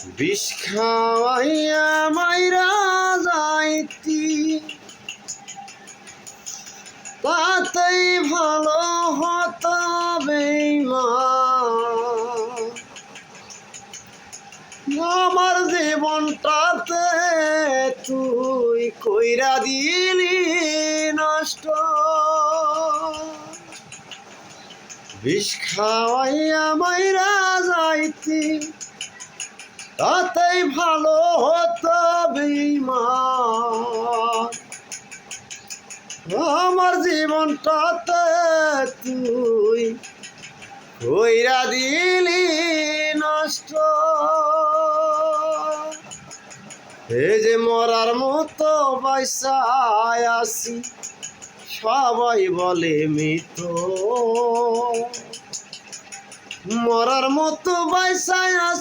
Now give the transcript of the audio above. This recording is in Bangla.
বিষ খাওয়াইয়া মাইরা যাইতি তাতেই ভালো হতো বেঈমান। আমার জীবনটাতে তুই কইরা দিলি নষ্ট। বিষ খাওয়াইয়া মাইরা যাইতি তাতেই ভালো হতো বেঈমান। আমার জীবনটাতে তুই কইরা দিলি নষ্ট। এই যে মরার মতো বাইসায় আছি সবাই বলে মৃত, মরার মতো বাইসায় আছি